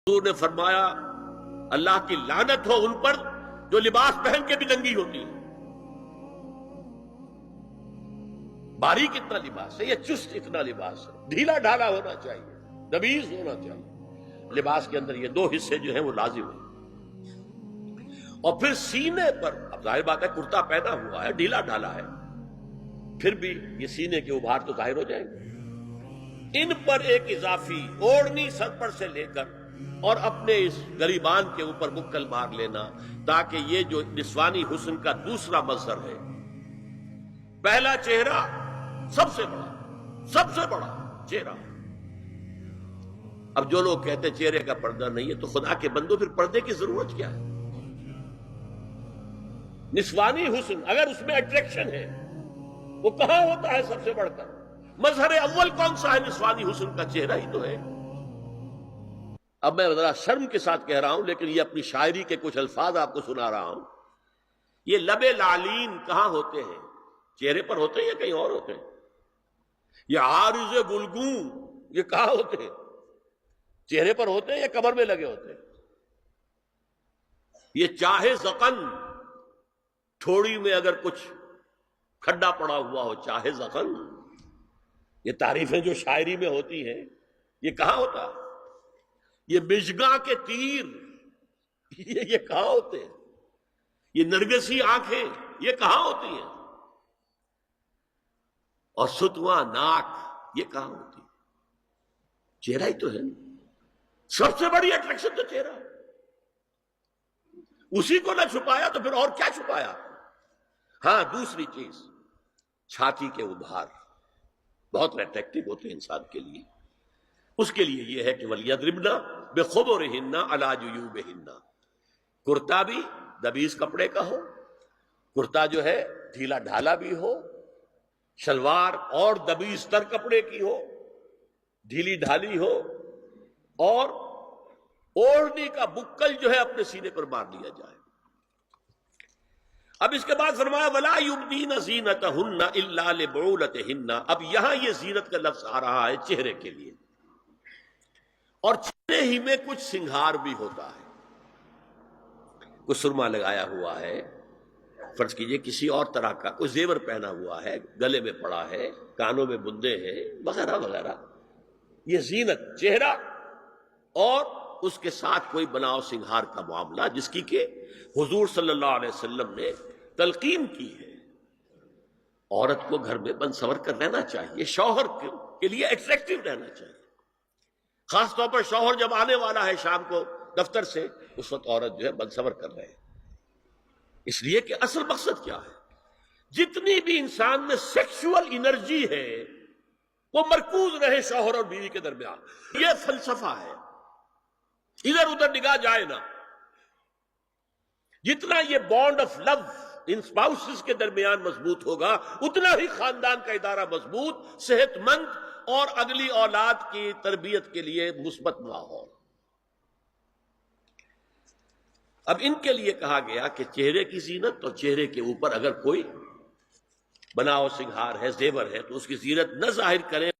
حضور نے فرمایا اللہ کی لعنت ہو ان پر جو لباس پہن کے بھی ننگی ہوتی ہے۔ باریک اتنا لباس ہے یا چست اتنا لباس ہے، ڈھیلا ڈھالا ہونا چاہیے، نبیز ہونا چاہیے۔ لباس کے اندر یہ دو حصے جو ہیں وہ لازم ہیں۔ اور پھر سینے پر، اب ظاہر بات ہے کرتا پہنا ہوا ہے، ڈھیلا ڈھالا ہے، پھر بھی یہ سینے کے ابھار تو ظاہر ہو جائیں گے۔ ان پر ایک اضافی اوڑھنی سر پر سے لے کر اور اپنے اس گریبان کے اوپر بکل مار لینا، تاکہ یہ جو نسوانی حسن کا دوسرا مظہر ہے، پہلا چہرہ سب سے بڑا چہرہ۔ اب جو لوگ کہتے ہیں چہرے کا پردہ نہیں ہے، تو خدا کے بندو پھر پردے کی ضرورت کیا ہے؟ نسوانی حسن اگر اس میں اٹریکشن ہے، وہ کہاں ہوتا ہے سب سے بڑھ کر؟ مظہر اول کون سا ہے نسوانی حسن کا؟ چہرہ ہی تو ہے۔ اب میں ذرا شرم کے ساتھ کہہ رہا ہوں، لیکن یہ اپنی شاعری کے کچھ الفاظ آپ کو سنا رہا ہوں۔ یہ لب لعلین کہاں ہوتے ہیں؟ چہرے پر ہوتے ہیں یا کہیں اور ہوتے ہیں؟ یہ عارض گلگوں یہ کہاں ہوتے ہیں؟ چہرے پر ہوتے ہیں یا کمر میں لگے ہوتے ہیں؟ یہ چاہے زقن، تھوڑی میں اگر کچھ کھڈا پڑا ہوا ہو، چاہے زقن، یہ تعریفیں جو شاعری میں ہوتی ہیں، یہ کہاں ہوتا ہے؟ یہ مژگاں کے تیر یہ کہاں ہوتے ہیں؟ یہ نرگسی آنکھیں یہ کہاں ہوتی ہیں؟ اور ستواں ناک یہ کہاں ہوتی ہے؟ چہرہ ہی تو ہے نا۔ سب سے بڑی اٹریکشن تو چہرہ ہے، اسی کو نہ چھپایا تو پھر اور کیا چھپایا؟ ہاں، دوسری چیز چھاتی کے ابھار بہت اٹریکٹیو ہوتے ہیں انسان کے لیے۔ اس کے لیے یہ ہے کہ وَلْيَضْرِبْنَ بِخُمُرِهِنَّ عَلَى جُيُوبِهِنَّ، کرتا بھی دبیز کپڑے کا ہو، کرتا جو ہے ڈھیلا ڈھالا بھی ہو، شلوار اور دبیز تر کپڑے کی ہو، ڈھیلی ڈھالی ہو، اور اوڑھنی کا بکل جو ہے اپنے سینے پر مار لیا جائے۔ اب اس کے بعد فرمایا وَلَا يُبْدِينَ زِينَتَهُنَّ إِلَّا لِبُعُولَتِهِنَّ۔ اب یہاں یہ زینت کا لفظ آ رہا ہے چہرے کے لیے، اور چہرے ہی میں کچھ سنگھار بھی ہوتا ہے۔ کچھ سرما لگایا ہوا ہے، فرض کیجئے کسی اور طرح کا کوئی زیور پہنا ہوا ہے، گلے میں پڑا ہے، کانوں میں بندے ہیں، وغیرہ وغیرہ، یہ زینت چہرہ، اور اس کے ساتھ کوئی بناؤ سنگھار کا معاملہ، جس کی کہ حضور صلی اللہ علیہ وسلم نے تلقین کی ہے۔ عورت کو گھر میں بن سور کر رہنا چاہیے، شوہر کے لیے ایٹریکٹیو رہنا چاہیے۔ خاص طور پر شوہر جب آنے والا ہے شام کو دفتر سے، اس وقت عورت جو ہے بن سور کر رہے ہیں، اس لیے کہ اصل مقصد کیا ہے؟ جتنی بھی انسان میں سیکشول انرجی ہے وہ مرکوز رہے شوہر اور بیوی کے درمیان۔ یہ فلسفہ ہے، ادھر ادھر نگاہ جائے نا۔ جتنا یہ bond of love in spouses کے درمیان مضبوط ہوگا، اتنا ہی خاندان کا ادارہ مضبوط، صحت مند اور اگلی اولاد کی تربیت کے لیے مثبت ماحول۔ اب ان کے لیے کہا گیا کہ چہرے کی زینت، اور چہرے کے اوپر اگر کوئی بناؤ سنگھار ہے، زیور ہے، تو اس کی زینت نہ ظاہر کریں۔